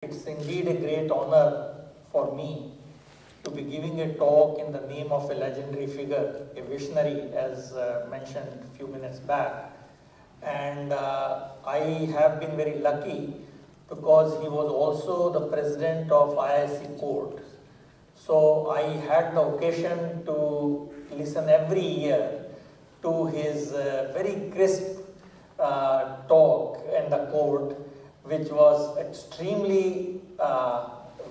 It's indeed a great honor for me to be giving a talk in the name of a legendary figure, a visionary, as mentioned a few minutes back. And I have been very lucky because he was also the president of IISc Court. So I had the occasion to listen every year to his very crisp talk in the court, which was extremely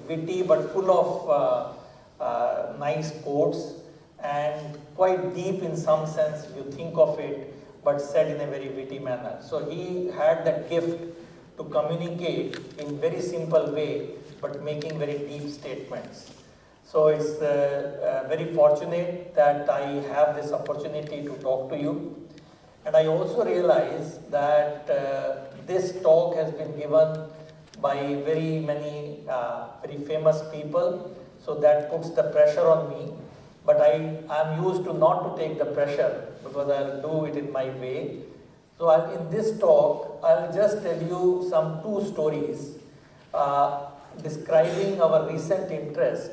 witty but full of nice quotes and quite deep in some sense if you think of it, but said in a very witty manner. So he had that gift to communicate in very simple way but making very deep statements. So it's very fortunate that I have this opportunity to talk to you. And I also realize that this talk has been given by very many very famous people, so that puts the pressure on me. But I am used to not to take the pressure because I'll do it in my way. So in this talk, I'll just tell you some two stories describing our recent interest,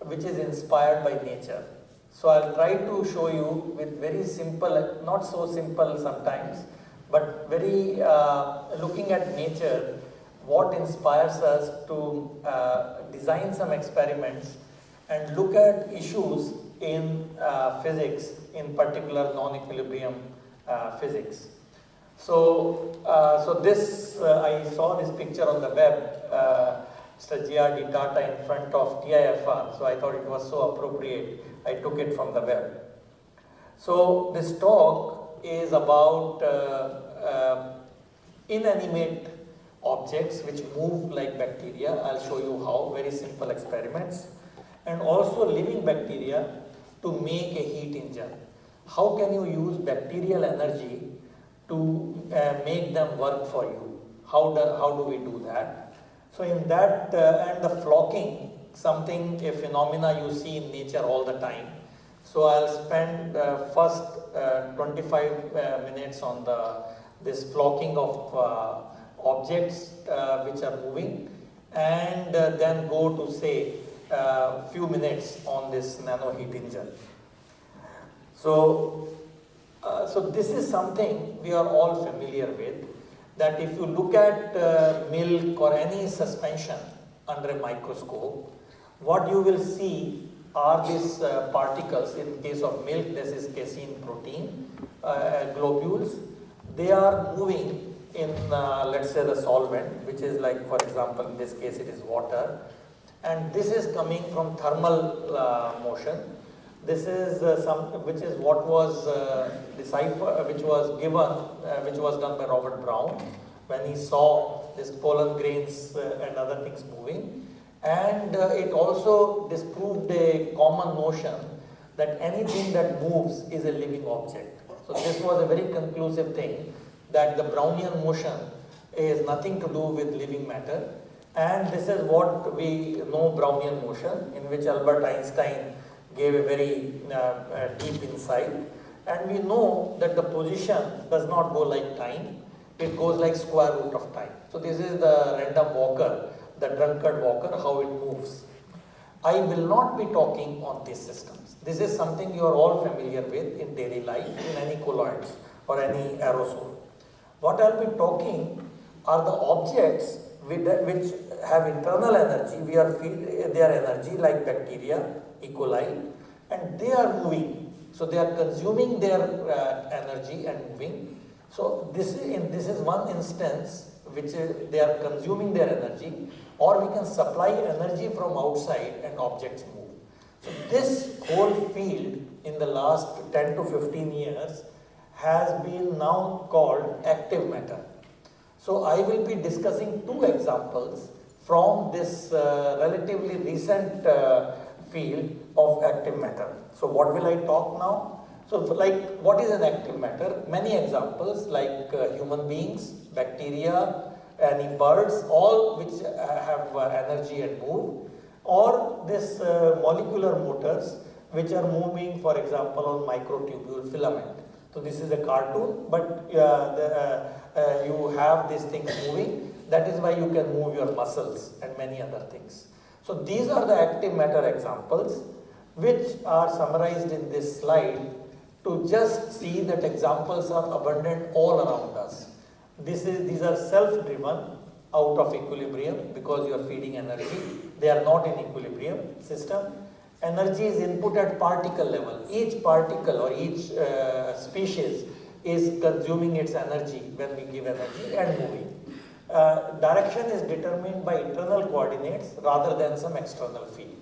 which is inspired by nature. So I'll try to show you with very simple, not so simple sometimes, but very looking at nature, what inspires us to design some experiments and look at issues in physics, in particular non-equilibrium physics. So, I saw this picture on the web, Mr. GRD Tata in front of TIFR, so I thought it was so appropriate. I took it from the web. So this talk is about inanimate objects which move like bacteria. I'll show you how, very simple experiments. And also living bacteria to make a heat engine. How can you use bacterial energy to make them work for you? How do we do that? So in that, and the flocking, something, a phenomena you see in nature all the time. So I'll spend first 25 minutes on this flocking of objects which are moving, and then go to say a few minutes on this nano heat engine. So this is something we are all familiar with, that if you look at milk or any suspension under a microscope, what you will see are these particles. In case of milk, this is casein protein globules. They are moving in, let's say, the solvent, which is like, for example, in this case it is water. And this is coming from thermal motion. This is which is what was deciphered, which was given, which was done by Robert Brown when he saw these pollen grains and other things moving. And it also disproved a common notion that anything that moves is a living object. So this was a very conclusive thing, that the Brownian motion is nothing to do with living matter. And this is what we know Brownian motion, in which Albert Einstein gave a very deep insight. And we know that the position does not go like time, it goes like square root of time. So this is the random walker, the drunkard walker, how it moves. I will not be talking on these systems. This is something you are all familiar with in daily life, in any colloids or any aerosol. What I'll be talking are the objects which have internal energy. We are feeding their energy like bacteria, E. coli, and they are moving. So they are consuming their energy and moving. So this is one instance which they are consuming their energy, or we can supply energy from outside and objects move. So this whole field in the last 10 to 15 years has been now called active matter. So I will be discussing two examples from this relatively recent field of active matter. So what will I talk now? So like, what is an active matter? Many examples like human beings, bacteria, any birds, all which have energy and move, or this molecular motors which are moving, for example, on microtubule filament. So this is a cartoon, but you have these things moving. That is why you can move your muscles and many other things. So these are the active matter examples which are summarized in this slide to just see that examples are abundant all around us. These are self-driven out of equilibrium because you are feeding energy. They are not in equilibrium system. Energy is input at particle level. Each particle or each species is consuming its energy when we give energy and moving. Direction is determined by internal coordinates rather than some external field.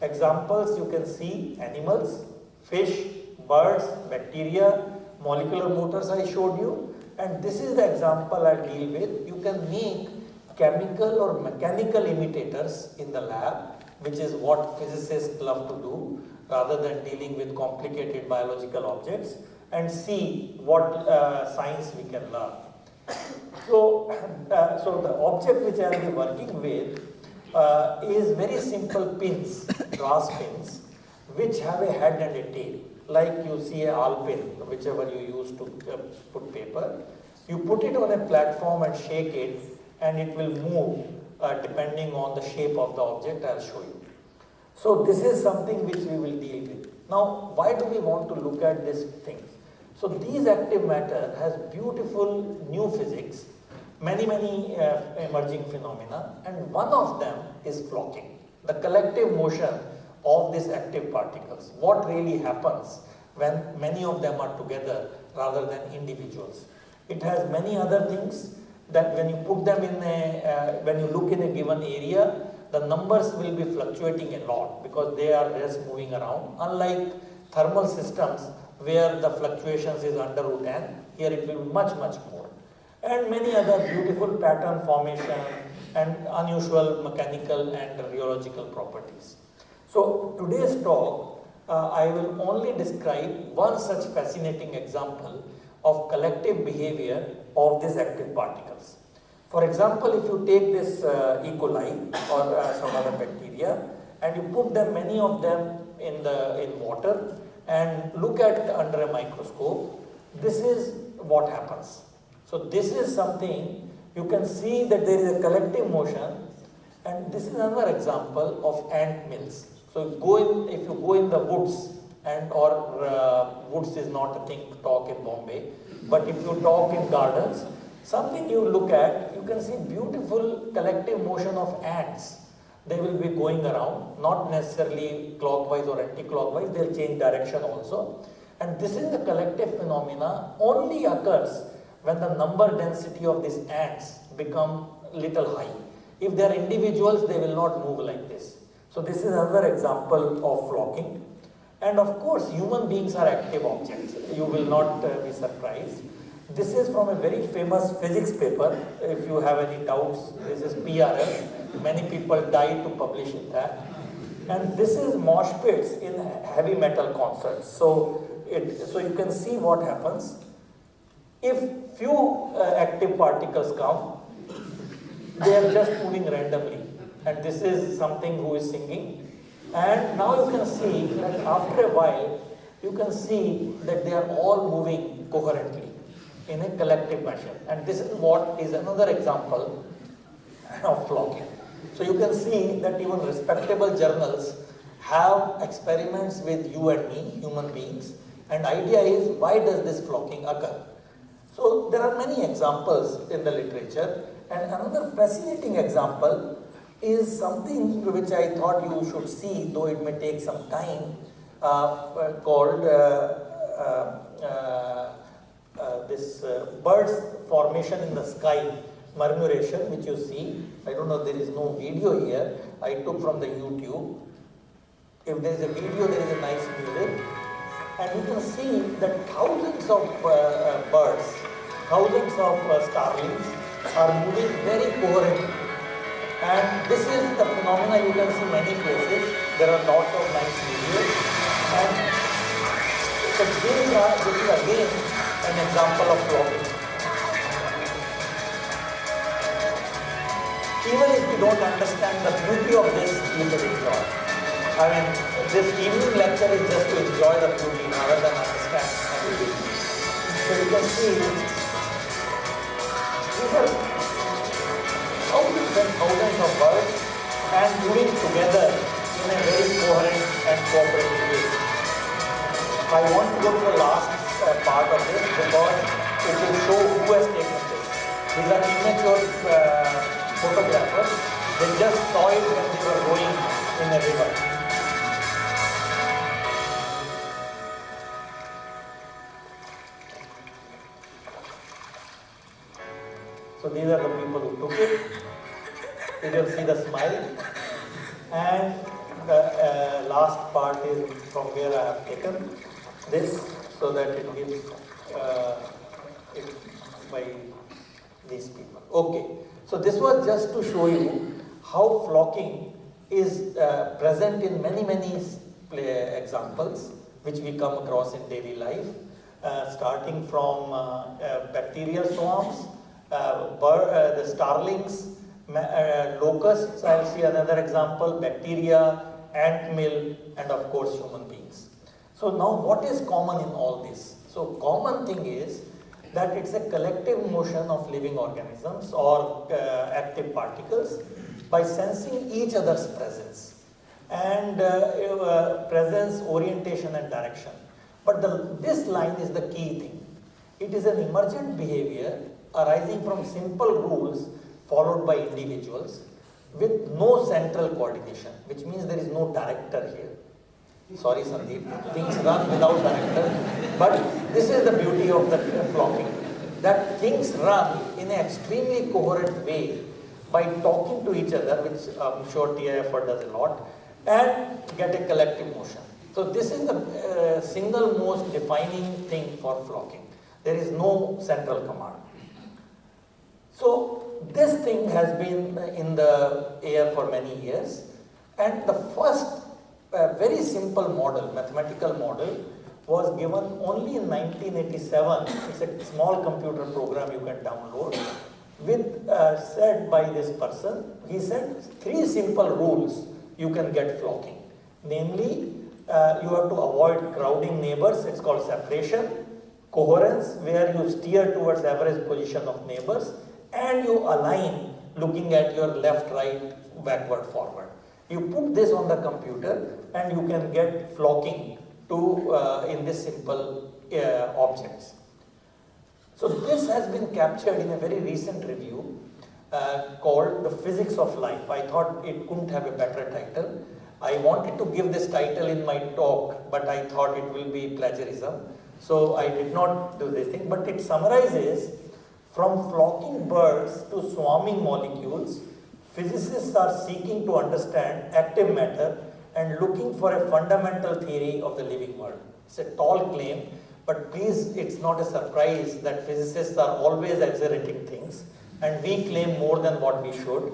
Examples you can see: animals, fish, birds, bacteria, molecular motors I showed you, and this is the example I deal with. You can make chemical or mechanical imitators in the lab, which is what physicists love to do rather than dealing with complicated biological objects, and see what science we can learn. So the object which I will be working with is very simple pins, brass pins, which have a head and a tail. Like you see a awl pin, whichever you use to put paper. You put it on a platform and shake it, and it will move depending on the shape of the object. I'll show you. So this is something which we will deal with. Now, why do we want to look at this thing? So these active matter has beautiful new physics, many emerging phenomena, and one of them is flocking, the collective motion of these active particles. What really happens when many of them are together rather than individuals? It has many other things that when you put them in when you look in a given area, the numbers will be fluctuating a lot because they are just moving around. Unlike thermal systems where the fluctuations is under root n, here it will be much more. And many other beautiful pattern formation and unusual mechanical and rheological properties. So today's talk, I will only describe one such fascinating example of collective behavior of these active particles. For example, if you take this E. coli or some other bacteria and you put them, many of them in water, and look at under a microscope, this is what happens. So this is something you can see that there is a collective motion, and this is another example of ant mills. So if you go in the woods, woods is not a thing to talk in Bombay, but if you talk in gardens, something you look at, you can see beautiful collective motion of ants. They will be going around, not necessarily clockwise or anti-clockwise, they'll change direction also. And this is the collective phenomena only occurs when the number density of these ants become little high. If they are individuals, they will not move like this. So this is another example of flocking. And of course, human beings are active objects. You will not be surprised. This is from a very famous physics paper. If you have any doubts, this is PRL. Many people died to publish in that. And this is mosh pits in heavy metal concerts. So you can see what happens. If few active particles come, they are just moving randomly. And this is something who is singing. And now you can see that after a while, you can see that they are all moving coherently in a collective fashion. And this is what is another example of flocking. So you can see that even respectable journals have experiments with you and me, human beings. And idea is, why does this flocking occur? So there are many examples in the literature. And another fascinating example is something which I thought you should see, though it may take some time, called this birds formation in the sky, murmuration, which you see. I don't know, there is no video here. I took from the YouTube. If there is a video, there is a nice music. And you can see that thousands of birds, thousands of starlings are moving very coherently. And this is the phenomena you can see many places. There are lots of nice videos. And this is again an example of flocking. Even if you don't understand the beauty of this, you can enjoy. I mean, this evening lecture is just to enjoy the beauty rather than understand everything. So you can see, these are and thousands of birds and moving together in a very coherent and cooperative way. I want to go to the last part of this because it will show who has taken this. These are immature photographers. They just saw it when they were going in a river. So these are the people who took it. You can see the smile. And the last part is from where I have taken this so that it gives it by these people. Okay, so this was just to show you how flocking is present in many examples which we come across in daily life, starting from bacterial swarms, the starlings, locusts. I'll see another example, bacteria, ant mill, and of course human beings. So now what is common in all this? So common thing is that it's a collective motion of living organisms or active particles by sensing each other's presence and presence, orientation and direction. But this line is the key thing. It is an emergent behavior arising from simple rules followed by individuals with no central coordination, which means there is no director here. Sorry Sandeep, things run without director, but this is the beauty of the flocking, that things run in an extremely coherent way by talking to each other, which I'm sure TIFR does a lot, and get a collective motion. So this is the single most defining thing for flocking. There is no central command. So this thing has been in the air for many years, and the first very simple model, mathematical model, was given only in 1987. It's a small computer program you can download, with said by this person. He said 3 simple rules you can get flocking. Namely, you have to avoid crowding neighbors, it's called separation, coherence, where you steer towards average position of neighbors, and you align looking at your left, right, backward, forward. You put this on the computer and you can get flocking to in this simple objects. So this has been captured in a very recent review called The Physics of Life. I thought it couldn't have a better title. I wanted to give this title in my talk, but I thought it will be plagiarism. So I did not do this thing, but it summarizes: from flocking birds to swarming molecules, physicists are seeking to understand active matter and looking for a fundamental theory of the living world. It's a tall claim, but please, it's not a surprise that physicists are always exaggerating things, and we claim more than what we should,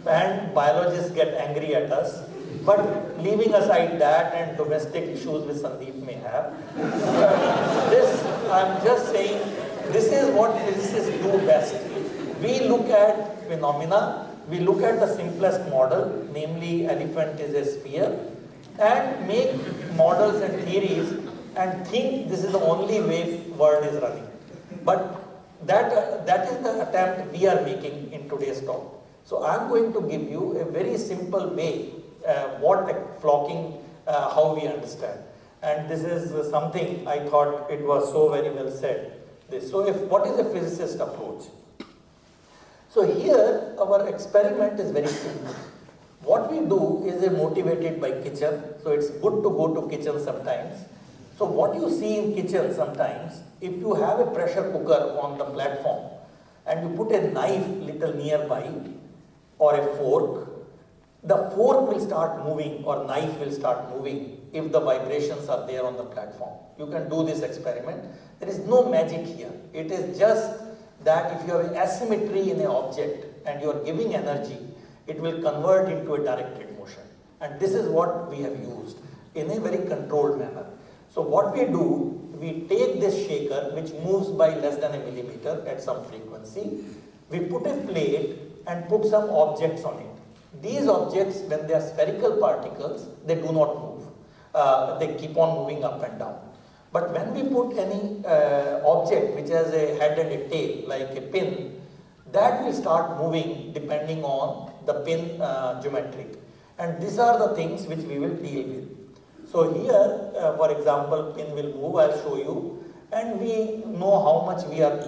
and biologists get angry at us. But leaving aside that and domestic issues which Sandeep may have, I'm just saying, this is what physicists do best. We look at phenomena, we look at the simplest model, namely elephant is a sphere, and make models and theories and think this is the only way world is running. But that is the attempt we are making in today's talk. So I'm going to give you a very simple way what flocking, how we understand. And this is something I thought it was so very well said. So what is a physicist approach? So here our experiment is very simple. What we do is motivated by kitchen. So it's good to go to kitchen sometimes. So what you see in kitchen sometimes, if you have a pressure cooker on the platform and you put a knife little nearby or a fork, the fork will start moving or knife will start moving if the vibrations are there on the platform. You can do this experiment. There is no magic here. It is just that if you have asymmetry in an object and you are giving energy, it will convert into a directed motion. And this is what we have used in a very controlled manner. So what we do, we take this shaker which moves by less than a millimeter at some frequency. We put a plate and put some objects on it. These objects, when they are spherical particles, they do not move. They keep on moving up and down. But when we put any object which has a head and a tail, like a pin, that will start moving depending on the pin geometry. And these are the things which we will deal with. So here, for example, pin will move, I'll show you, and we know how much we are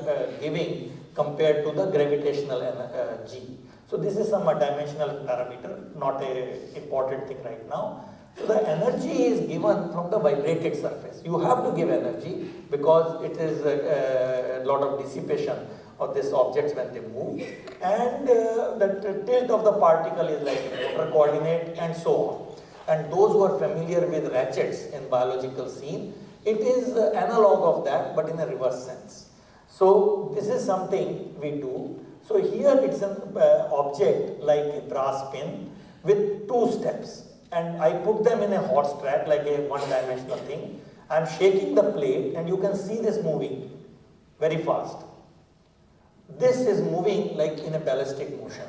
giving compared to the gravitational G. So this is some dimensional parameter, not a important thing right now. So the energy is given from the vibrated surface. You have to give energy because it is a lot of dissipation of these objects when they move, and the tilt of the particle is like a motor coordinate and so on. And those who are familiar with ratchets in biological scene, it is analog of that but in a reverse sense. So this is something we do. So here it's an object like a brass pin with two steps, and I put them in a horse track like a one-dimensional thing. I'm shaking the plate and you can see this moving very fast. This is moving like in a ballistic motion.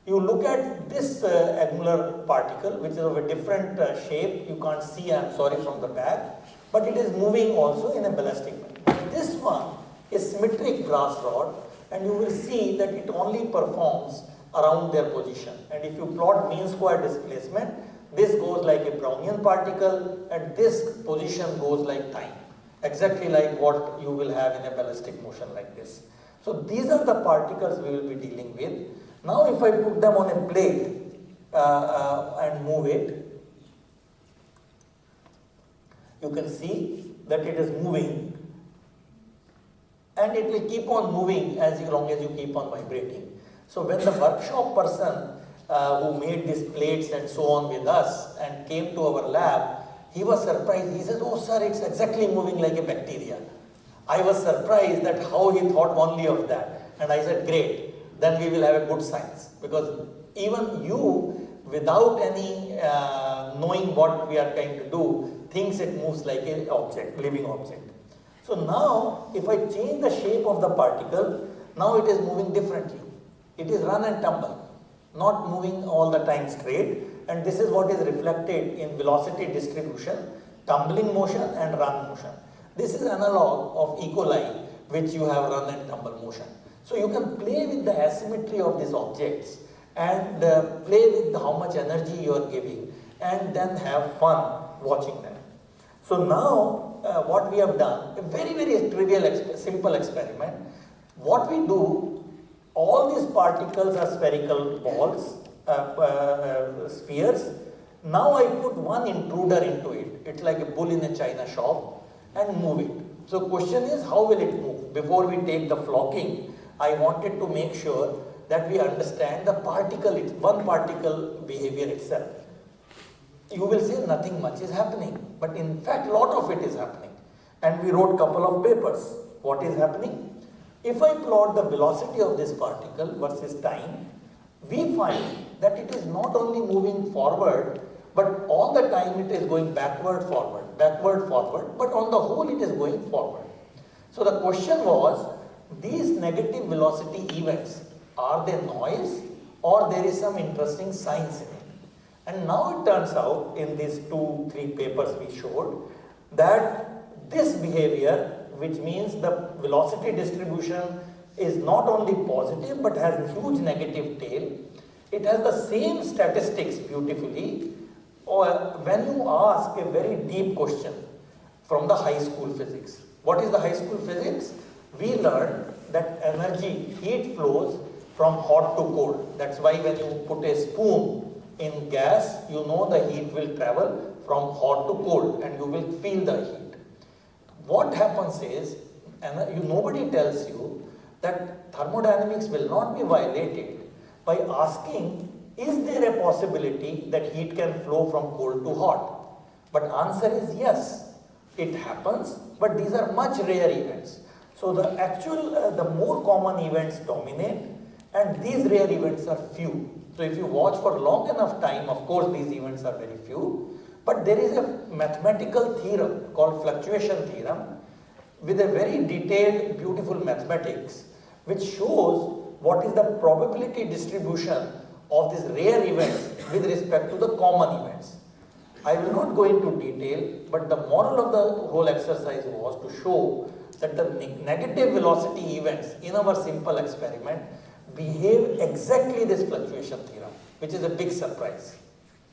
You look at this angular particle, which is of a different shape. You can't see, I'm sorry, from the back, but it is moving also in a ballistic manner. This one is symmetric brass rod, and you will see that it only performs around their position. And if you plot mean square displacement, this goes like a Brownian particle, and this position goes like time, exactly like what you will have in a ballistic motion like this. So these are the particles we will be dealing with. Now if I put them on a plate and move it, you can see that it is moving, and it will keep on moving as long as you keep on vibrating. So when the workshop person who made these plates and so on with us and came to our lab, he was surprised. He said, "Oh sir, it's exactly moving like a bacteria." I was surprised that how he thought only of that. And I said, great, then we will have a good science. Because even you, without any knowing what we are trying to do, thinks it moves like an object, living object. So now, if I change the shape of the particle, now it is moving differently. It is run and tumble, not moving all the time straight. And this is what is reflected in velocity distribution, tumbling motion and run motion. This is analog of E. coli, which you have run and tumble motion. So you can play with the asymmetry of these objects and play with how much energy you are giving, and then have fun watching them. So now what we have done, a very, very trivial, simple experiment. What we do, all these particles are spherical balls, spheres. Now I put one intruder into it. It's like a bull in a china shop, and move it. So question is, how will it move? Before we take the flocking, I wanted to make sure that we understand the particle, one particle behavior itself. You will say nothing much is happening, but in fact a lot of it is happening. And we wrote a couple of papers. What is happening? If I plot the velocity of this particle versus time, we find that it is not only moving forward, but all the time it is going backward, forward, but on the whole it is going forward. So the question was, these negative velocity events, are they noise or there is some interesting science in it? And now it turns out, in these 2-3 papers we showed, that this behavior, which means the velocity distribution is not only positive but has a huge negative tail, it has the same statistics beautifully. Or when you ask a very deep question from the high school physics. What is the high school physics? We learned that energy, heat flows from hot to cold. That's why when you put a spoon in gas, you know the heat will travel from hot to cold and you will feel the heat. What happens is, nobody tells you that thermodynamics will not be violated by asking, is there a possibility that heat can flow from cold to hot? But answer is yes, it happens, but these are much rare events. So the more common events dominate, and these rare events are few. So if you watch for long enough time, of course these events are very few, but there is a mathematical theorem called Fluctuation Theorem with a very detailed, beautiful mathematics, which shows what is the probability distribution of these rare events with respect to the common events. I will not go into detail, but the moral of the whole exercise was to show that the negative velocity events in our simple experiment behave exactly this fluctuation theorem, which is a big surprise.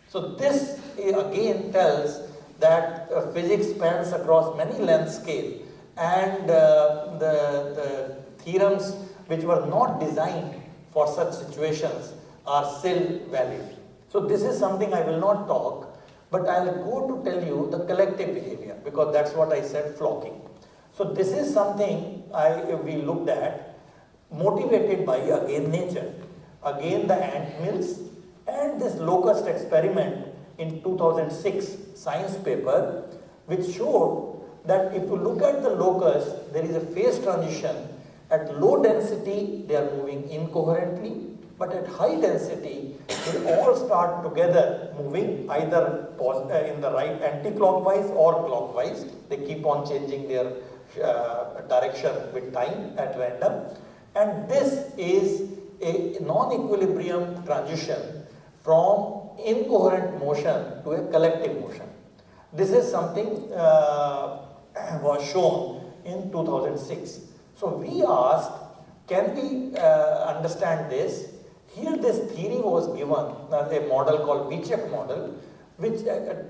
So this again tells that physics spans across many length scale, and the theorems which were not designed for such situations are still valid. So this is something I will not talk, but I will go to tell you the collective behavior, because that's what I said, flocking. So this is something we looked at, motivated by again nature, again the ant mills, and this locust experiment in 2006 science paper, which showed that if you look at the locust, there is a phase transition. At low density, they are moving incoherently, but at high density, they all start together moving either in the right anti-clockwise or clockwise. They keep on changing their direction with time at random. And this is a non-equilibrium transition from incoherent motion to a collective motion. This is something was shown in 2006. So we asked, can we understand this? Here this theory was given, a model called Bichek model, which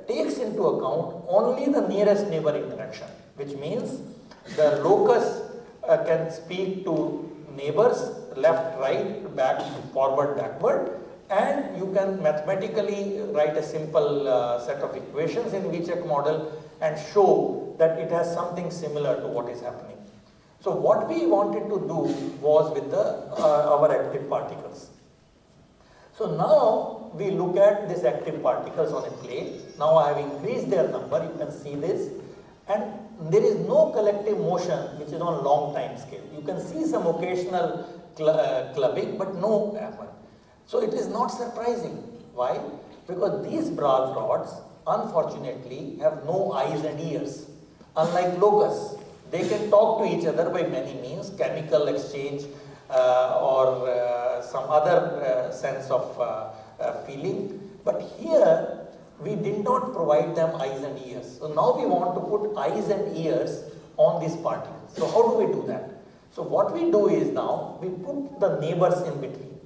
takes into account only the nearest neighbor interaction, which means the locus can speak to neighbors, left, right, back, forward, backward, and you can mathematically write a simple set of equations in Bichek model and show that it has something similar to what is happening. So what we wanted to do was with our active particles. So now we look at these active particles on a plate. Now I have increased their number, you can see this, and there is no collective motion which is on long time scale. You can see some occasional clubbing, but no effort. So it is not surprising. Why? Because these brass rods unfortunately have no eyes and ears. Unlike locusts, they can talk to each other by many means, chemical exchange or some other sense of feeling. But here we did not provide them eyes and ears. So now we want to put eyes and ears on these particles. So how do we do that? So what we do is now we put the neighbors in between.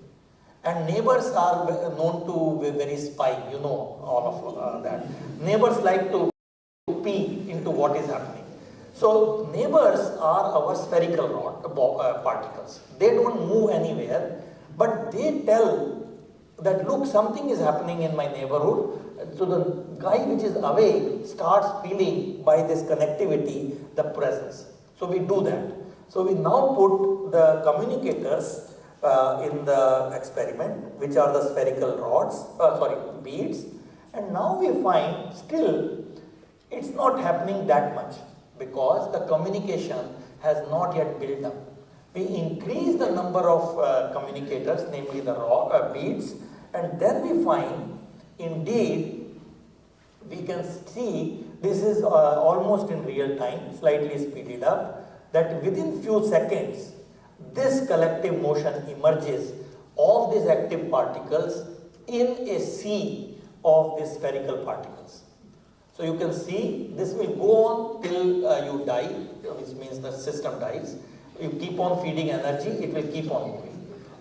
And neighbors are known to be very spy, you know all of that. Neighbors like to pee into what is happening. So neighbors are our spherical particles. They don't move anywhere, but they tell that look, something is happening in my neighborhood. So the guy which is away starts feeling by this connectivity the presence. So we do that. So we now put the communicators in the experiment, which are the spherical beads, and now we find still it's not happening that much because the communication has not yet built up. We increase the number of communicators, namely the beads, and then we find indeed we can see this is almost in real time, slightly speeded up, that within few seconds this collective motion emerges of these active particles in a sea of these spherical particles. So you can see this will go on till you die, which means the system dies. You keep on feeding energy, it will keep on moving.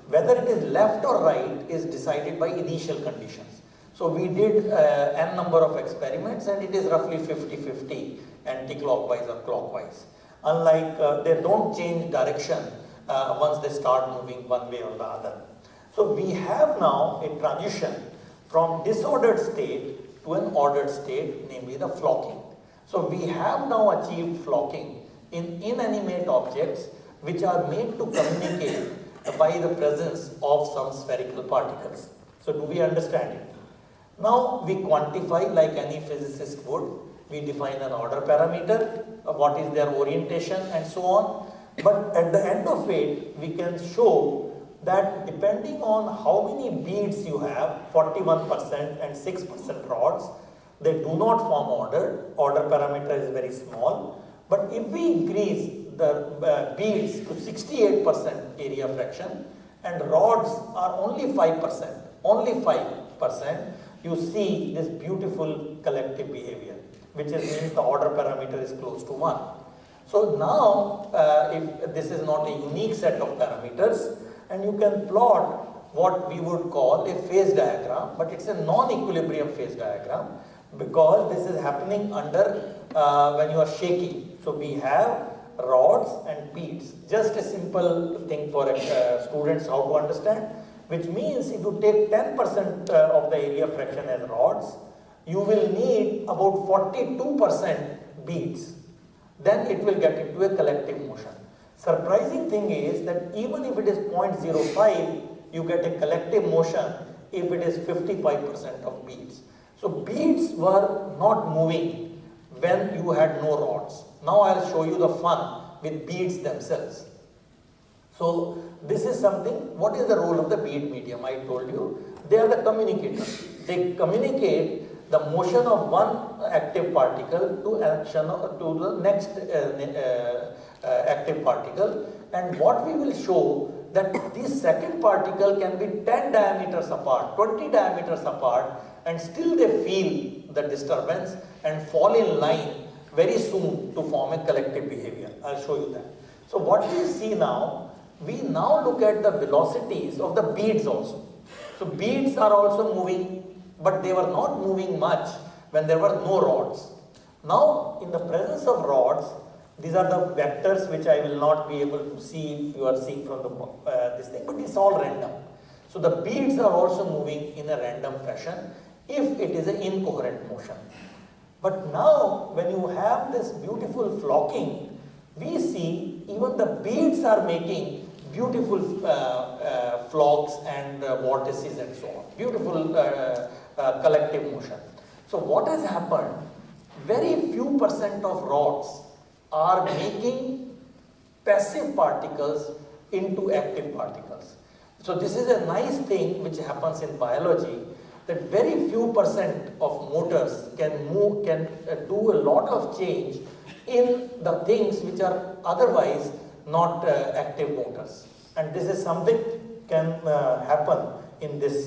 Whether it is left or right is decided by initial conditions. So we did n number of experiments and it is roughly 50-50 anti-clockwise or clockwise. Unlike they don't change direction once they start moving one way or the other. So we have now a transition from disordered state to an ordered state, namely the flocking. So we have now achieved flocking in inanimate objects which are made to communicate by the presence of some spherical particles. So do we understand it? Now we quantify like any physicist would. We define an order parameter, what is their orientation and so on. But at the end of it, we can show that depending on how many beads you have, 41% and 6% rods, they do not form order. Order parameter is very small. But if we increase the beads to 68% area fraction and rods are only 5%, you see this beautiful collective behavior, which means the order parameter is close to 1. So now, if this is not a unique set of parameters, and you can plot what we would call a phase diagram, but it's a non-equilibrium phase diagram because this is happening under when you are shaking. So we have rods and beads. Just a simple thing for students how to understand, which means if you take 10% of the area fraction as rods, you will need about 42% beads. Then it will get into a collective motion. Surprising thing is that even if it is 0.05, you get a collective motion if it is 55% of beads. So beads were not moving when you had no rods. Now I will show you the fun with beads themselves. So this is something, what is the role of the bead medium? I told you, they are the communicators. They communicate the motion of one active particle to action to the next active particle, and what we will show that this second particle can be 10 diameters apart, 20 diameters apart, and still they feel the disturbance and fall in line very soon to form a collective behavior. I'll show you that. So what we see now, we now look at the velocities of the beads also. So beads are also moving, but they were not moving much when there were no rods. Now in the presence of rods, these are the vectors which I will not be able to see if you are seeing from the this thing, but it's all random. So the beads are also moving in a random fashion if it is an incoherent motion. But now when you have this beautiful flocking, we see even the beads are making beautiful flocks and vortices and so on. Beautiful collective motion. So what has happened? Very few percent of rods are making passive particles into active particles. So this is a nice thing which happens in biology, that very few percent of motors can do a lot of change in the things which are otherwise not active motors. And this is something can happen in these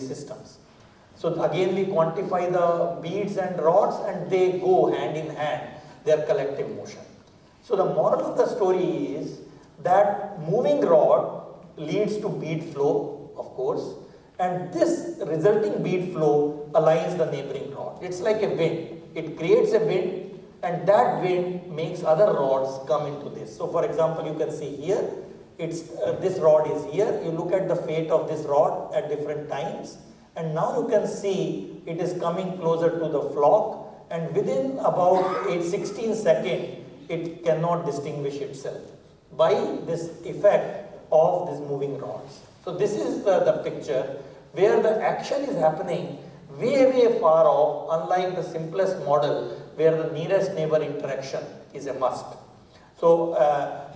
systems. So again we quantify the beads and rods and they go hand in hand, their collective motion. So the moral of the story is that moving rod leads to bead flow, of course, and this resulting bead flow aligns the neighboring rod. It's like a wind. It creates a wind and that wind makes other rods come into this. So for example, you can see here, it's this rod is here. You look at the fate of this rod at different times, and now you can see it is coming closer to the flock, and within about 16 seconds, it cannot distinguish itself by this effect of these moving rods. So this is the picture where the action is happening way far off, unlike the simplest model where the nearest neighbor interaction is a must. So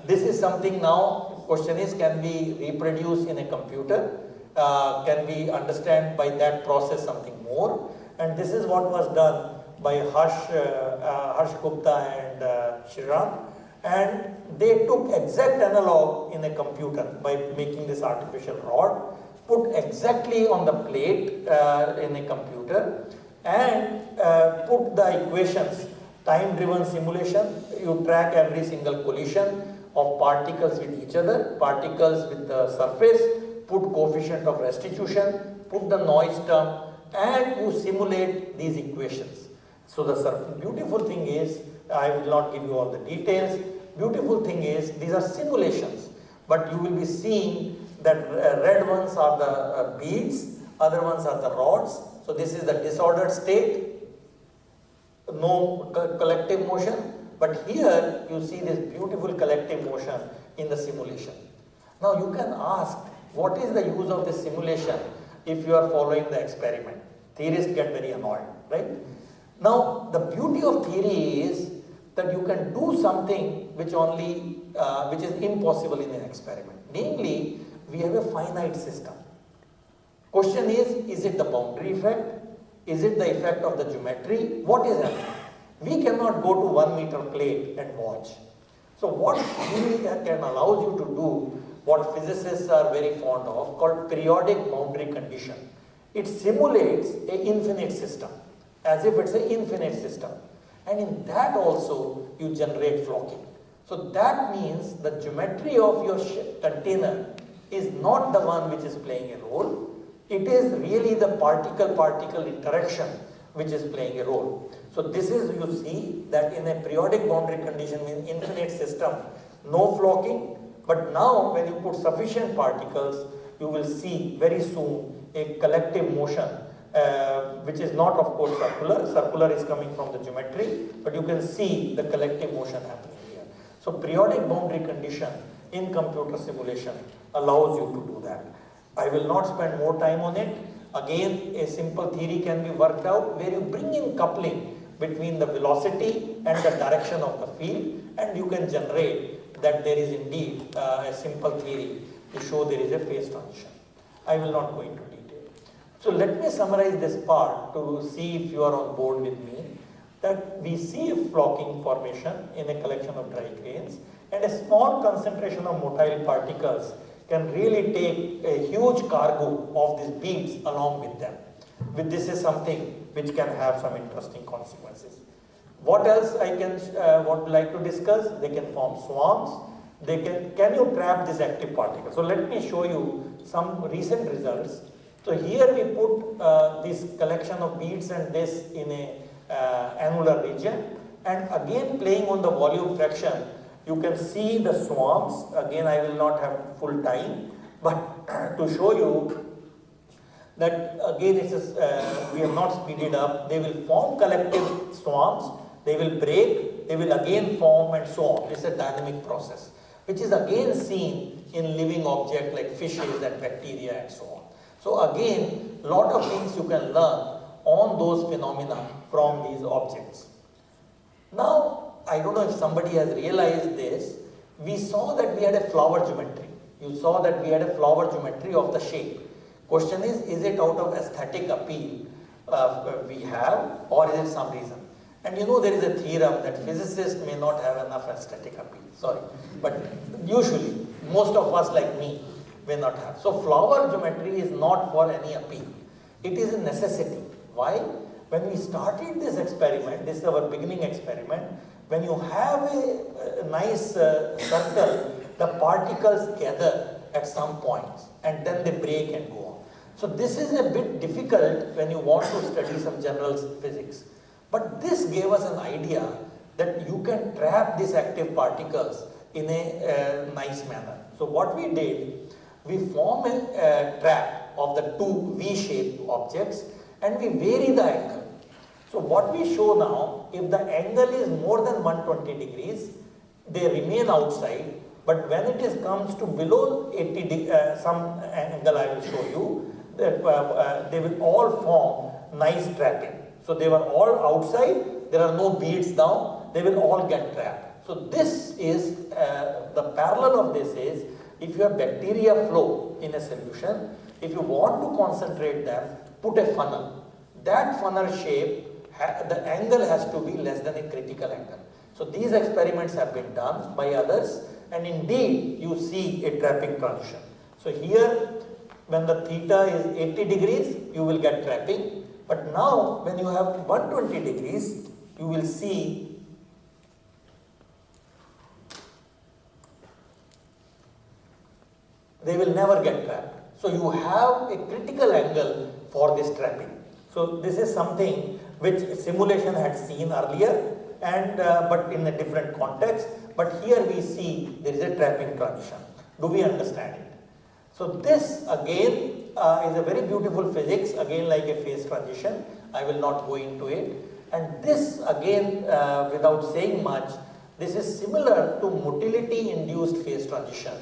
this is something now, question is, can we reproduce in a computer? Can we understand by that process something more? And this is what was done by Harsh Gupta and Shriram, and they took exact analog in a computer by making this artificial rod, put exactly on the plate in a computer, and put the equations, time-driven simulation. You track every single collision of particles with each other, particles with the surface, put coefficient of restitution, put the noise term, and you simulate these equations. So the beautiful thing is, I will not give you all the details, beautiful thing is these are simulations, but you will be seeing that red ones are the beads, other ones are the rods. So this is the disordered state, no collective motion, but here you see this beautiful collective motion in the simulation. Now you can ask, what is the use of this simulation if you are following the experiment? Theorists get very annoyed, right? Now the beauty of theory is that you can do something which is impossible in an experiment. Namely, we have a finite system. Question is it the boundary effect? Is it the effect of the geometry? What is happening? We cannot go to 1 meter plate and watch. So what theory can allow you to do, what physicists are very fond of, called periodic boundary condition. It simulates an infinite system, as if it's an infinite system. And in that also, you generate flocking. So that means the geometry of your container is not the one which is playing a role. It is really the particle-particle interaction which is playing a role. So this is, you see that in a periodic boundary condition in infinite system, no flocking, but now when you put sufficient particles, you will see very soon a collective motion, which is not of course circular. Circular is coming from the geometry, but you can see the collective motion happening here. So periodic boundary condition in computer simulation allows you to do that. I will not spend more time on it. Again, a simple theory can be worked out where you bring in coupling between the velocity and the direction of the field, and you can generate that there is indeed a simple theory to show there is a phase transition. I will not go into detail. So let me summarize this part to see if you are on board with me, that we see a flocking formation in a collection of dry grains, and a small concentration of motile particles can really take a huge cargo of these beads along with them. This is something which can have some interesting consequences. What else I can would like to discuss? They can form swarms. They can you trap this active particle? So let me show you some recent results. So here we put this collection of beads and this in a annular region, and again playing on the volume fraction, you can see the swarms. Again, I will not have full time, but to show you that again it is, we have not speeded up. They will form collective swarms, they will break, they will again form, and so on. It's a dynamic process, which is again seen in living objects like fishes and bacteria and so on. So again, lot of things you can learn on those phenomena from these objects. Now, I don't know if somebody has realized this. We saw that we had a flower geometry. You saw that we had a flower geometry of the shape. Question is it out of aesthetic appeal we have, or is it some reason? And you know there is a theorem that physicists may not have enough aesthetic appeal. Sorry. But usually, most of us like me may not have. So flower geometry is not for any appeal. It is a necessity. Why? When we started this experiment, this is our beginning experiment, when you have a nice circle, the particles gather at some points and then they break and go on. So this is a bit difficult when you want to study some general physics. But this gave us an idea that you can trap these active particles in a nice manner. So what we did, we form a trap of the two V-shaped objects and we vary the angle. So what we show now, if the angle is more than 120 degrees, they remain outside, but when it comes to below 80 degrees, some angle I will show you, that they will all form nice trapping. So they were all outside, there are no beads down, they will all get trapped. So this is, the parallel of this is, if you have bacteria flow in a solution, if you want to concentrate them, put a funnel. That funnel shape, the angle has to be less than a critical angle. So these experiments have been done by others, and indeed you see a trapping transition. So here, when the theta is 80 degrees, you will get trapping. But now, when you have 120 degrees, you will see they will never get trapped. So you have a critical angle for this trapping. So this is something which simulation had seen earlier, and but in a different context. But here we see there is a trapping transition. Do we understand it? So this again is a very beautiful physics, again like a phase transition. I will not go into it. And this again, without saying much, this is similar to motility-induced phase transition,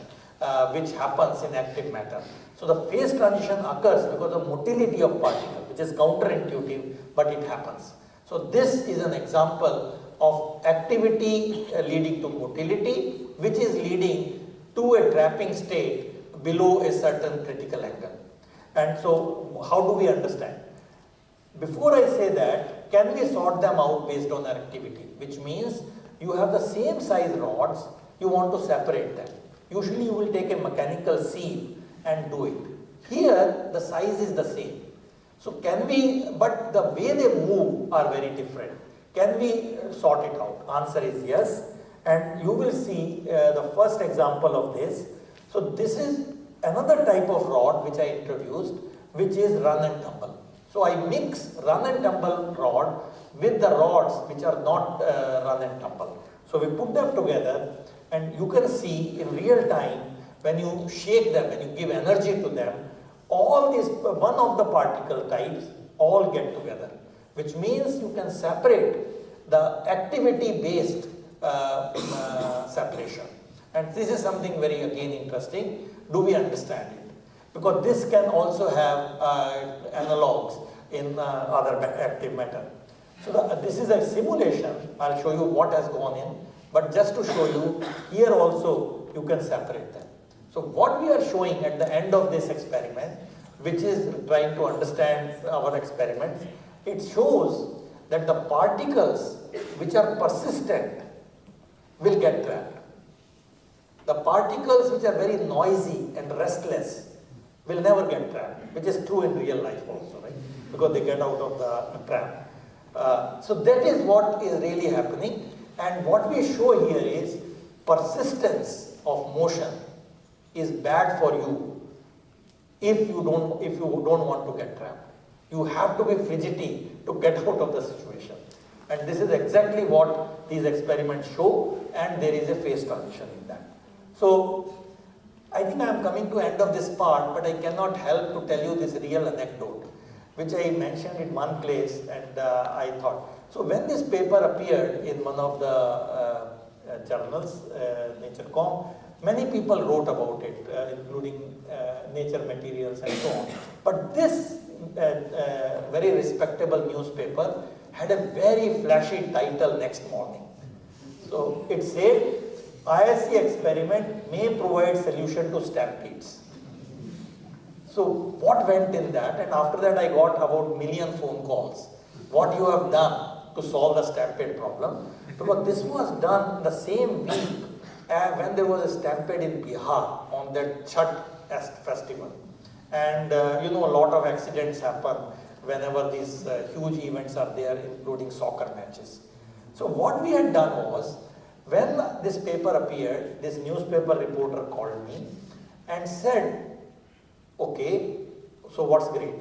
which happens in active matter. So the phase transition occurs because of motility of particle, which is counterintuitive, but it happens. So this is an example of activity leading to motility, which is leading to a trapping state below a certain critical angle. And so how do we understand? Before I say that, can we sort them out based on their activity? Which means you have the same size rods, you want to separate them. Usually you will take a mechanical sieve and do it. Here the size is the same. So can we, but the way they move are very different. Can we sort it out? Answer is yes. And you will see the first example of this. So this is another type of rod which I introduced, which is run and tumble. So I mix run and tumble rod with the rods which are not run and tumble. So we put them together, and you can see in real time when you shake them, when you give energy to them, all these, one of the particle types all get together, which means you can separate the activity based separation. And this is something very again interesting. Do we understand it? Because this can also have analogs in other active matter. So this is a simulation. I'll show you what has gone in, but just to show you, here also you can separate them. So what we are showing at the end of this experiment, which is trying to understand our experiments, it shows that the particles which are persistent will get trapped. The particles which are very noisy and restless will never get trapped, which is true in real life also, right? Because they get out of the trap. So that is what is really happening, and what we show here is persistence of motion is bad for you if you don't want to get trapped. You have to be fidgety to get out of the situation. And this is exactly what these experiments show, and there is a phase transition in that. So I think I am coming to end of this part, but I cannot help to tell you this real anecdote, which I mentioned in one place, and I thought. So when this paper appeared in one of the journals, Nature.com, many people wrote about it, including Nature Materials and so on. But this very respectable newspaper had a very flashy title next morning. So it said, ISC experiment may provide solution to stampedes. So what went in that, and after that I got about 1 million phone calls. What you have done to solve the stampede problem, because this was done the same week when there was a stampede in Bihar on that Chhat festival. And a lot of accidents happen whenever these huge events are there, including soccer matches. So what we had done was, when this paper appeared, this newspaper reporter called me and said, okay, so what's great?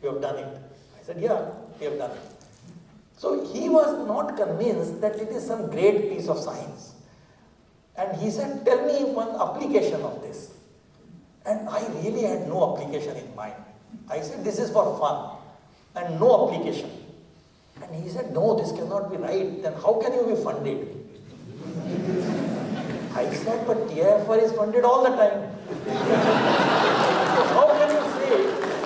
You have done it. I said, yeah, we have done it. So he was not convinced that it is some great piece of science. And he said, tell me one application of this. And I really had no application in mind. I said, this is for fun and no application. And he said, no, this cannot be right. Then how can you be funded? I said, but TIFR is funded all the time. So how can you say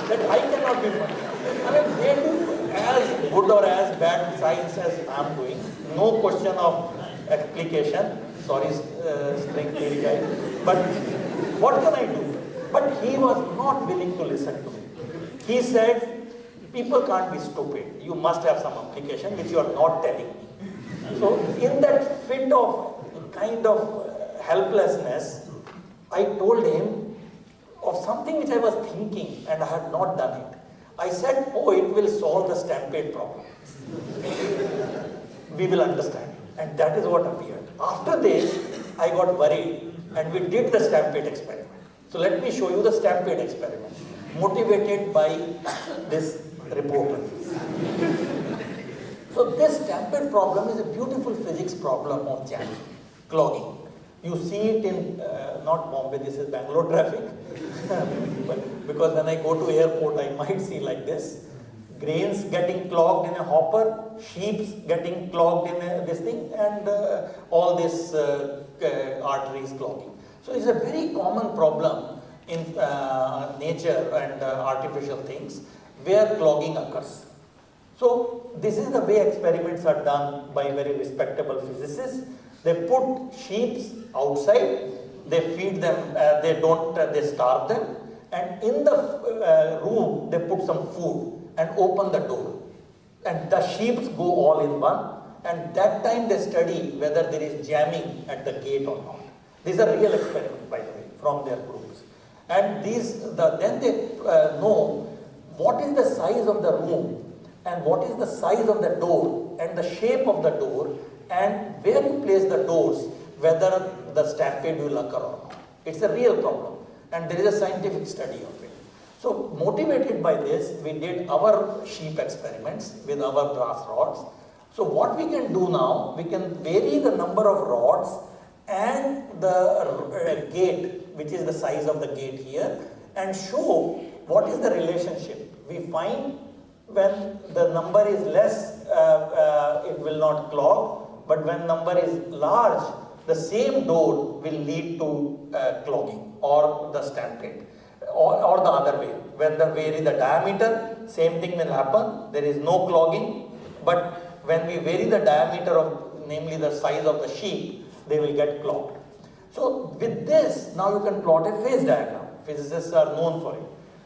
that I cannot be funded? I mean, they do as good or as bad science as I am doing. No question of application. Sorry, string theory guy. But what can I do? But he was not willing to listen to me. He said, people can't be stupid. You must have some application which you are not telling me. So in that fit of kind of helplessness, I told him of something which I was thinking and I had not done it. I said, oh, it will solve the stampede problem. We will understand it. And that is what appeared. After this, I got worried and we did the stampede experiment. So let me show you the stampede experiment, motivated by this reporter. So this stampede problem is a beautiful physics problem of jamming, clogging. You see it in, not Bombay, this is Bangalore traffic. But because when I go to airport, I might see like this. Grains getting clogged in a hopper, sheeps getting clogged in this thing, and all this arteries clogging. So it's a very common problem in nature and artificial things where clogging occurs. So this is the way experiments are done by very respectable physicists. They put sheep outside, they feed them, they starve them, and in the room they put some food and open the door. And the sheep go all in one, and that time they study whether there is jamming at the gate or not. These are real experiments, by the way, from their groups. And then they know what is the size of the room and what is the size of the door and the shape of the door and where you place the doors, whether the stampede will occur or not. It's a real problem. and there is a scientific study of it. So motivated by this, we did our sheep experiments with our brass rods. So what we can do now, we can vary the number of rods and the gate, which is the size of the gate here, and show what is the relationship. We find when the number is less, it will not clog, but when number is large, the same door will lead to clogging or the stampede, or the other way. When the vary the diameter, same thing will happen, there is no clogging, but when we vary the diameter of, namely the size of the sheep, they will get clogged. So with this, now you can plot a phase diagram. Physicists are known for it.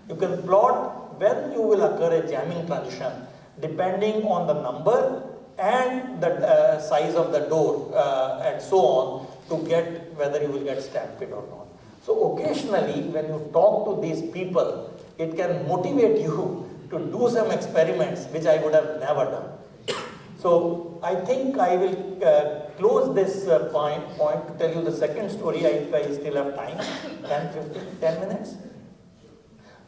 You can plot when you will occur a jamming transition depending on the number and the size of the door and so on, to get whether you will get stampede or not. So occasionally when you talk to these people, it can motivate you to do some experiments which I would have never done. So I think I will close this point to tell you the second story if I still have time, 10 minutes,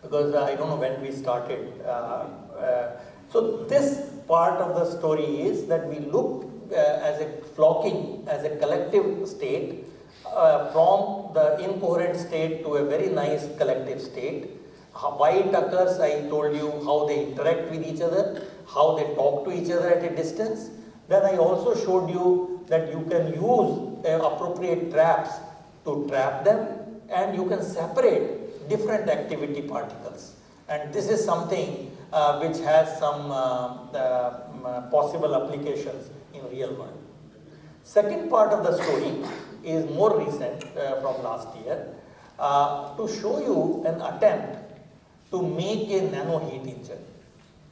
because I don't know when we started. So this part of the story is that we look as a flocking, as a collective state, from the incoherent state to a very nice collective state. Why it occurs, I told you how they interact with each other, how they talk to each other at a distance. Then I also showed you that you can use appropriate traps to trap them, and you can separate different activity particles. And this is something which has some possible applications in real world. Second part of the story is more recent from last year, to show you an attempt to make a nano heat engine.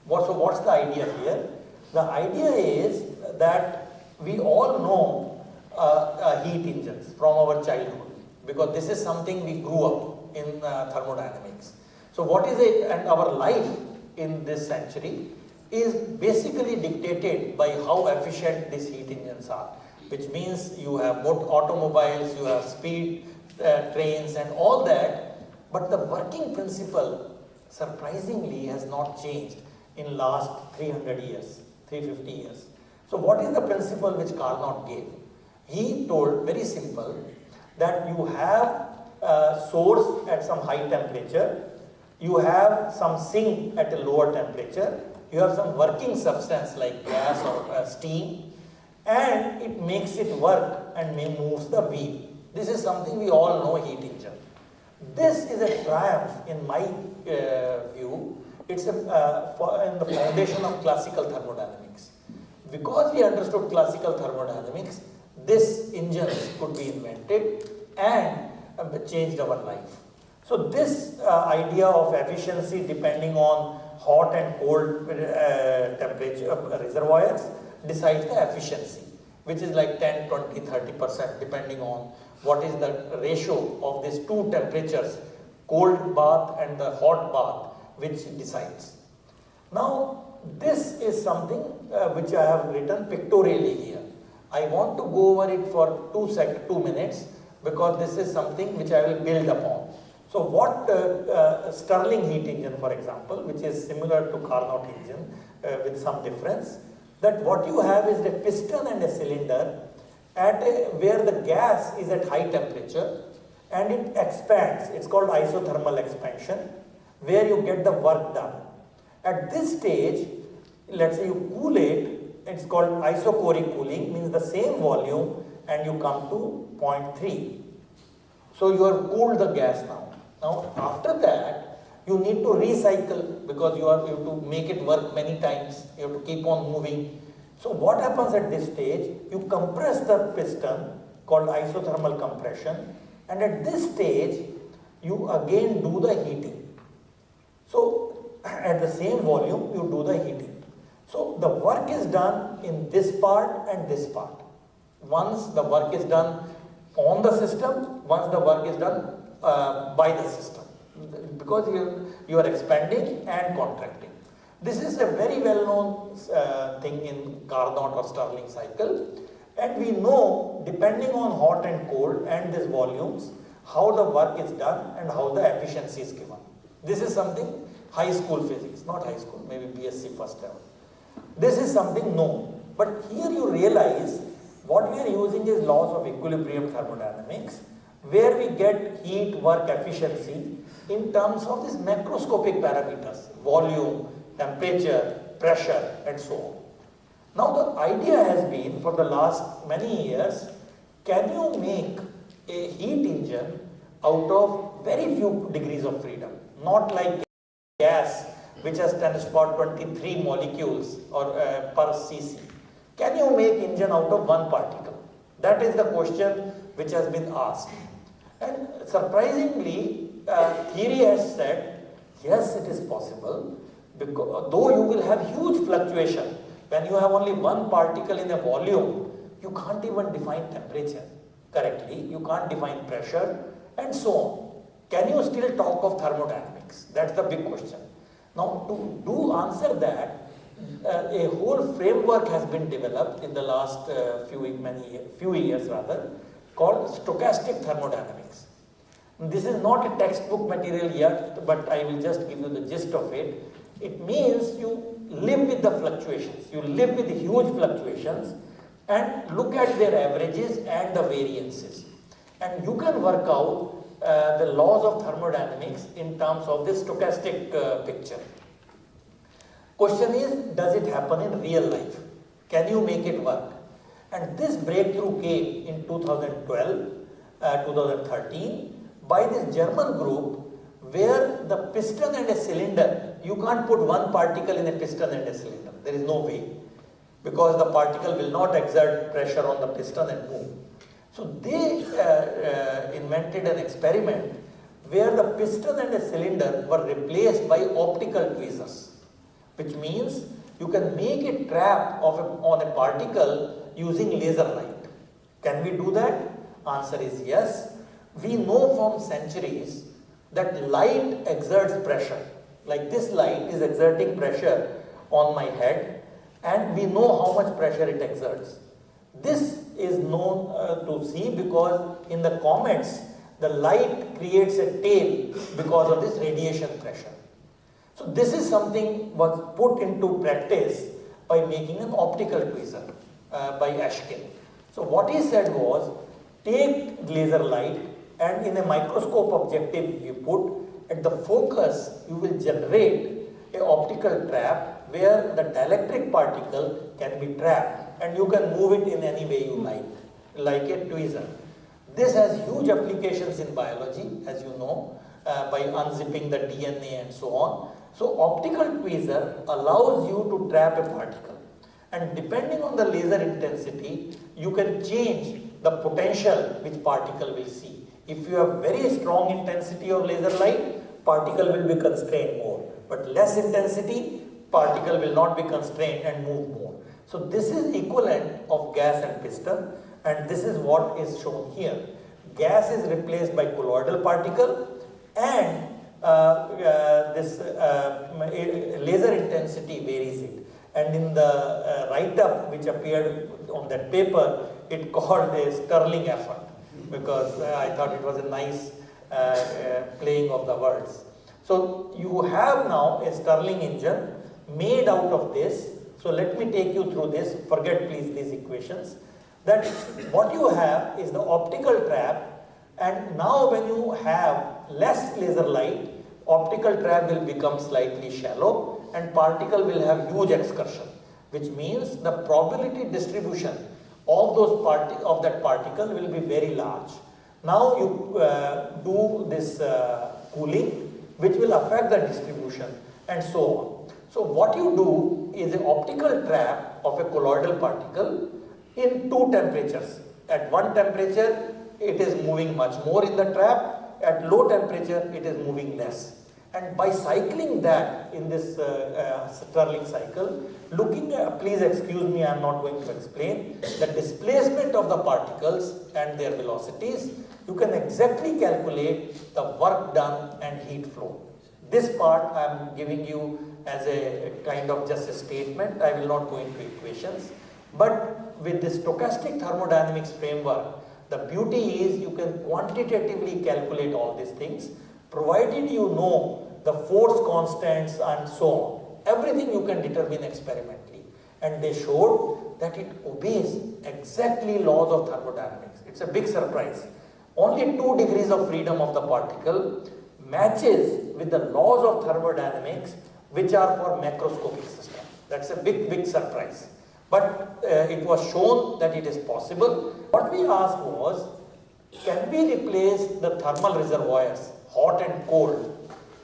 So what's the idea here? The idea is that we all know heat engines from our childhood, because this is something we grew up in thermodynamics. So what is it, and our life in this century is basically dictated by how efficient these heat engines are, which means you have automobiles, you have speed trains and all that, but the working principle surprisingly has not changed in last 300 years, 350 years. So what is the principle which Carnot gave? He told, very simple, that you have a source at some high temperature, you have some sink at a lower temperature, you have some working substance like gas or steam, and it makes it work and moves the wheel. This is something we all know, heat engine. This is a triumph in my view. It's in the foundation of classical thermodynamics. Because we understood classical thermodynamics, this engines could be invented and changed our life. So this idea of efficiency depending on hot and cold temperature reservoirs decides the efficiency, which is like 10, 20, 30% depending on what is the ratio of these two temperatures, cold bath and the hot bath, which decides. Now this is something which I have written pictorially here. I want to go over it for 2 minutes because this is something which I will build upon. So what Stirling heat engine, for example, which is similar to Carnot engine with some difference, that what you have is a piston and a cylinder where the gas is at high temperature and it expands. It's called isothermal expansion, where you get the work done. At this stage, let's say you cool it, it's called isochoric cooling, means the same volume, and you come to 0.3. So you have cooled the gas now. Now after that, you need to recycle because you have to make it work many times. You have to keep on moving. So what happens at this stage? You compress the piston, called isothermal compression, and at this stage, you again do the heating. So at the same volume, you do the heating. So the work is done in this part and this part. Once the work is done on the system, once the work is done by the system, because you are expanding and contracting. This is a very well-known thing in Carnot or Stirling cycle, and we know depending on hot and cold and these volumes, how the work is done and how the efficiency is given. This is something high school physics, not high school, maybe BSc first level. This is something known. But here you realize what we are using is laws of equilibrium thermodynamics, where we get heat work efficiency in terms of these macroscopic parameters, volume, temperature, pressure, and so on. Now the idea has been for the last many years, can you make a heat engine out of very few degrees of freedom, not like gas which has 10 to the power 23 molecules or per cc. Can you make engine out of one particle? That is the question which has been asked. And surprisingly, theory has said, yes, it is possible, because though you will have huge fluctuation. When you have only one particle in a volume, you can't even define temperature correctly, you can't define pressure, and so on. Can you still talk of thermodynamics? That's the big question. Now, to answer that, a whole framework has been developed in the last few years called Stochastic Thermodynamics. This is not a textbook material yet, but I will just give you the gist of it. It means you live with the fluctuations, you live with the huge fluctuations and look at their averages and the variances. And you can work out the laws of thermodynamics in terms of this stochastic picture. Question is, does it happen in real life? Can you make it work? And this breakthrough came in 2012, 2013 by this German group, where the piston and a cylinder, you can't put one particle in a piston and a cylinder. There is no way, because the particle will not exert pressure on the piston and move. So they invented an experiment where the piston and a cylinder were replaced by optical tweezers, which means you can make a trap on a particle using laser light. Can we do that? Answer is yes. We know from centuries that light exerts pressure. Like this light is exerting pressure on my head, and we know how much pressure it exerts. This is known to see because in the comets, the light creates a tail because of this radiation pressure. So this is something was put into practice by making an optical tweezer by Ashkin. So what he said was, take laser light and in a microscope objective you put, at the focus you will generate an optical trap where the dielectric particle can be trapped and you can move it in any way you like a tweezer. This has huge applications in biology, as you know, by unzipping the DNA and so on. So optical tweezer allows you to trap a particle, and depending on the laser intensity, you can change the potential which particle will see. If you have very strong intensity of laser light, particle will be constrained more, but less intensity, particle will not be constrained and move more. So this is equivalent of gas and piston, and this is what is shown here. Gas is replaced by colloidal particle, and this laser intensity varies it. And in the write-up which appeared on that paper, it called a Stirling effort, because I thought it was a nice playing of the words. So you have now a Stirling engine made out of this. So let me take you through this. Forget please these equations. That what you have is the optical trap, and now when you have less laser light, optical trap will become slightly shallow and particle will have huge excursion, which means the probability distribution of that particle will be very large. Now you do this cooling, which will affect the distribution and so on. So what you do is an optical trap of a colloidal particle in two temperatures. At one temperature, it is moving much more in the trap. At low temperature, it is moving less. And by cycling that in this Stirling cycle, please excuse me, I am not going to explain, the displacement of the particles and their velocities, you can exactly calculate the work done and heat flow. This part I am giving you as a kind of just a statement. I will not go into equations. But with this stochastic thermodynamics framework, The beauty is you can quantitatively calculate all these things, provided you know the force constants and so on. Everything you can determine experimentally. And they showed that it obeys exactly laws of thermodynamics. It's a big surprise. Only 2 degrees of freedom of the particle matches with the laws of thermodynamics which are for macroscopic system. That's a big surprise. But it was shown that it is possible. What we asked was, can we replace the thermal reservoirs, hot and cold,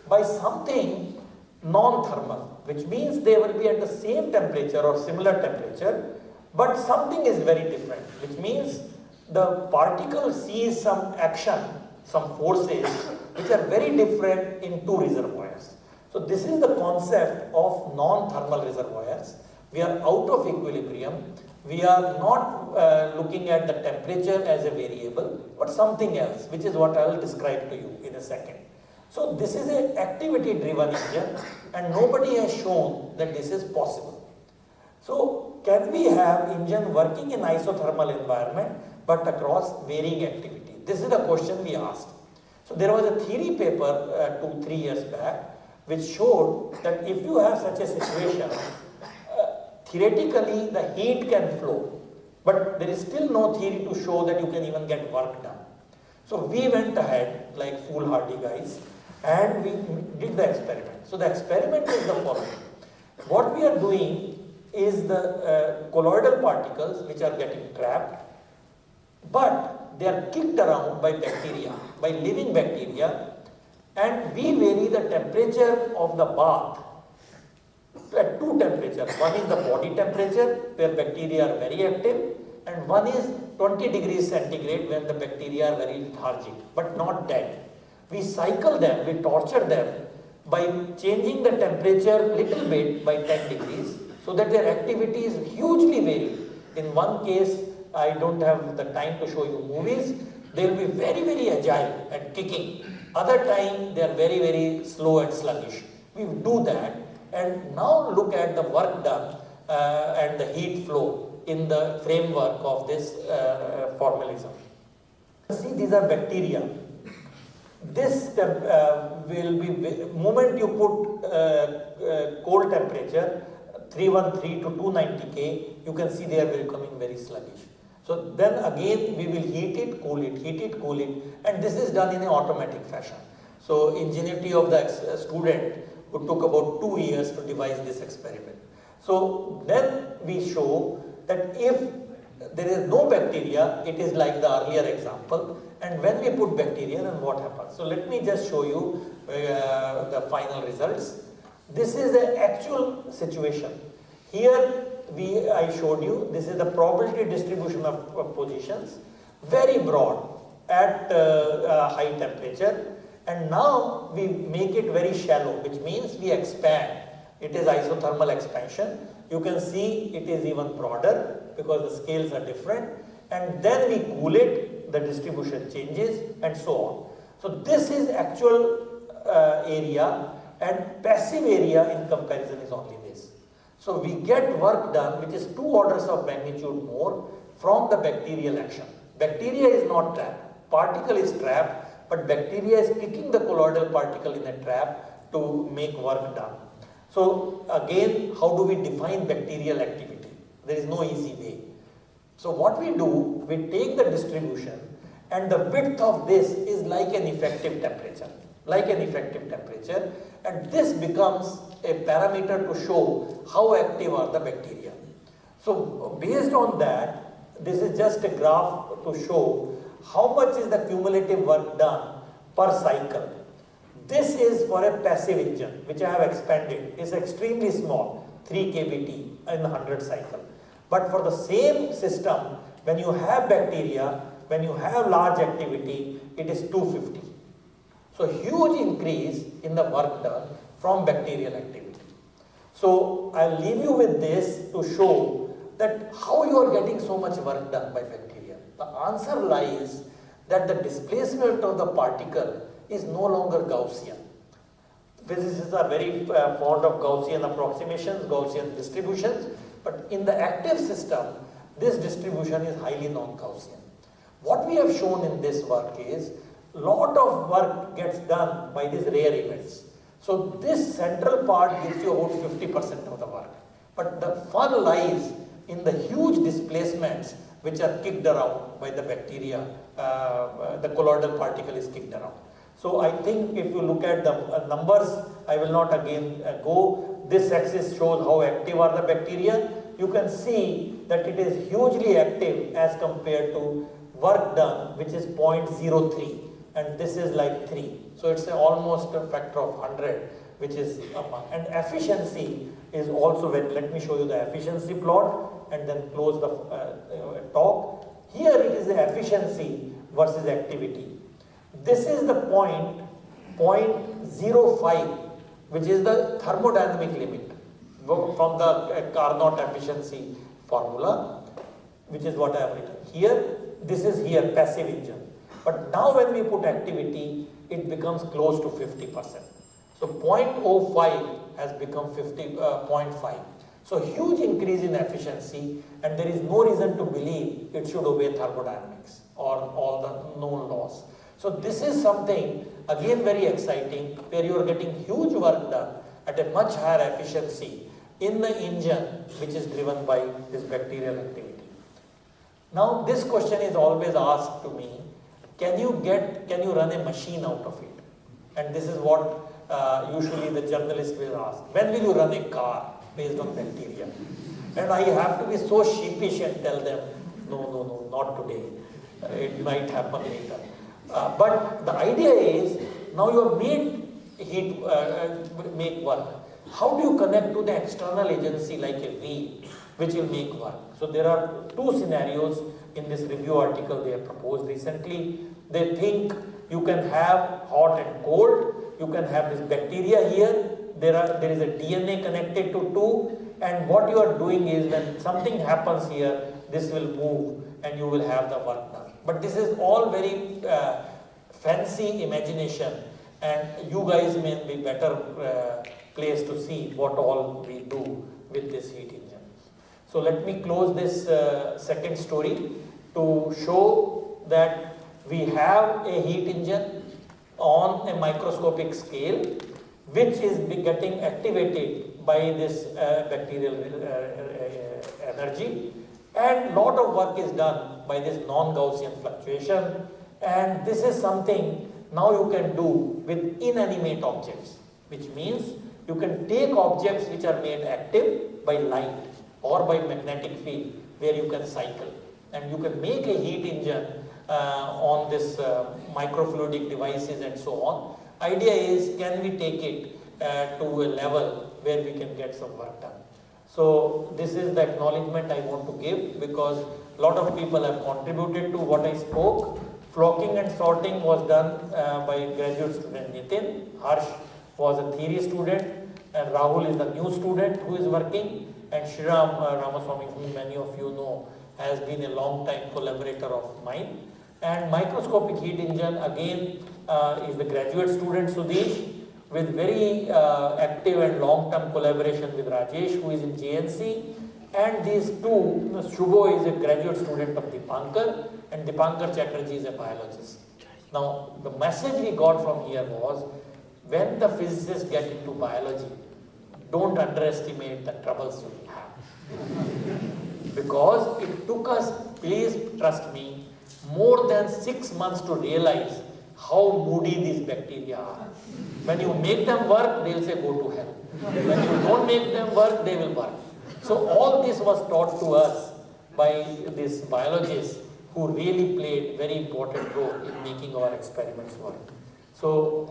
by something non-thermal, which means they will be at the same temperature or similar temperature, but something is very different, which means the particle sees some action, some forces, which are very different in 2 reservoirs. So this is the concept of non-thermal reservoirs. We are out of equilibrium. We are not looking at the temperature as a variable, but something else, which is what I will describe to you in a second. So this is an activity-driven engine, and nobody has shown that this is possible. So can we have engine working in isothermal environment, but across varying activity? This is the question we asked. So there was a theory paper 2-3 years back, which showed that if you have such a situation, theoretically the heat can flow, but there is still no theory to show that you can even get work done. So we went ahead like foolhardy guys and we did the experiment. So the experiment is the following. What we are doing is the colloidal particles which are getting trapped, but they are kicked around by bacteria, by living bacteria, and we vary the temperature of the bath at 2 temperatures. One is the body temperature where bacteria are very active, and one is 20 degrees centigrade when the bacteria are very lethargic but not dead. We cycle them, we torture them by changing the temperature little bit by 10 degrees so that their activity is hugely varied. In one case, I don't have the time to show you movies, they will be very agile at kicking. Other time they are very slow and sluggish. We do that and now look at the work done and the heat flow in the framework of this formalism. See, these are bacteria. This will be, moment you put cold temperature 313 to 290 K, you can see they are becoming very sluggish. So then again we will heat it, cool it, and this is done in an automatic fashion. So ingenuity of the student who took about 2 years to devise this experiment. So then we show that if there is no bacteria, it is like the earlier example, and when we put bacteria, then what happens? So let me just show you the final results. This is the actual situation. Here I showed you, this is the probability distribution of positions, very broad at high temperature, and now we make it very shallow, which means we expand. It is isothermal expansion. You can see it is even broader because the scales are different, and then we cool it, the distribution changes, and so on. So this is actual area, and passive area in comparison is only this. So we get work done which is 2 orders of magnitude more from the bacterial action. Bacteria is not trapped, particle is trapped, but bacteria is kicking the colloidal particle in a trap to make work done. So again, how do we define bacterial activity? There is no easy way. So what we do, we take the distribution, and the width of this is like an effective temperature. And this becomes a parameter to show how active are the bacteria. So based on that, this is just a graph to show how much is the cumulative work done per cycle. This is for a passive engine, which I have expanded. It's extremely small, 3 kBT in 100 cycle. But for the same system, when you have bacteria, when you have large activity, it is 250. So huge increase in the work done from bacterial activity. So I'll leave you with this to show that how you are getting so much work done by bacteria. The answer lies that the displacement of the particle is no longer Gaussian. Physicists are very fond of Gaussian approximations, Gaussian distributions, but in the active system, this distribution is highly non-Gaussian. What we have shown in this work is lot of work gets done by these rare events. So this central part gives you about 50% of the work. But the fun lies in the huge displacements which are kicked around by the bacteria. The colloidal particle is kicked around. So I think if you look at the numbers, I will not again go. This axis shows how active are the bacteria. You can see that it is hugely active as compared to work done, which is 0.03, and this is like 3. So it's almost a factor of 100, which is and efficiency is also very. Let me show you the efficiency plot and then close the talk. Here it is the efficiency versus activity. This is the 0.05, which is the thermodynamic limit from the Carnot efficiency formula, which is what I have written here. This is here passive engine. But now when we put activity, it becomes close to 50%. So 0.05 has become 0.5. So huge increase in efficiency, and there is no reason to believe it should obey thermodynamics or all the known laws. So this is something again very exciting, where you are getting huge work done at a much higher efficiency in the engine which is driven by this bacterial activity. Now this question is always asked to me, can you run a machine out of it? And this is what usually the journalist will ask. When will you run a car based on bacteria? And I have to be so sheepish and tell them, no, not today. It might happen later. But the idea is, now you have made heat, make work. How do you connect to the external agency like a wheel, which will make work? So there are two scenarios in this review article they have proposed recently. They think you can have hot and cold. You can have this bacteria here. There is a DNA connected to two. And what you are doing is, when something happens here, this will move and you will have the work done. But this is all very fancy imagination, and you guys may be better placed to see what all we do with this heat engine. So let me close this second story to show that we have a heat engine on a microscopic scale, which is getting activated by this bacterial energy, and lot of work is done by this non-Gaussian fluctuation. And this is something now you can do with inanimate objects, which means you can take objects which are made active by light or by magnetic field, where you can cycle, and you can make a heat engine on this microfluidic devices and so on. Idea is, can we take it to a level where we can get some work done? So this is the acknowledgement I want to give, because a lot of people have contributed to what I spoke. Flocking and sorting was done by graduate student Nitin. Harsh was a theory student, and Rahul is the new student who is working, and Shriram Ramaswamy, whom many of you know, has been a long time collaborator of mine. And microscopic heat engine again is the graduate student Sudesh, with very active and long-term collaboration with Rajesh, who is in JNC. And these two, Shubho is a graduate student of Dipankar, and Dipankar Chatterjee is a biologist. Now, the message we got from here was, when the physicists get into biology, don't underestimate the troubles you will have. Because it took us, please trust me, more than 6 months to realize how moody these bacteria are. When you make them work, they will say go to hell. When you don't make them work, they will work. So all this was taught to us by these biologists, who really played very important role in making our experiments work. So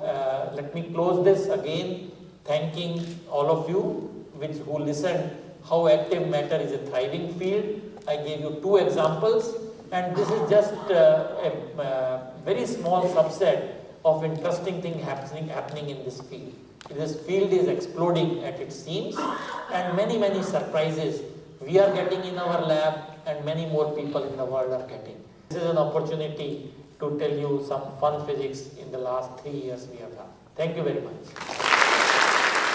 let me close this again, thanking all of you who listened, how active matter is a thriving field. I gave you 2 examples, and this is just a very small subset of interesting things happening in this field. This field is exploding at its seams, and many surprises we are getting in our lab, and many more people in the world are getting. This is an opportunity to tell you some fun physics in the last 3 years we have done. Thank you very much.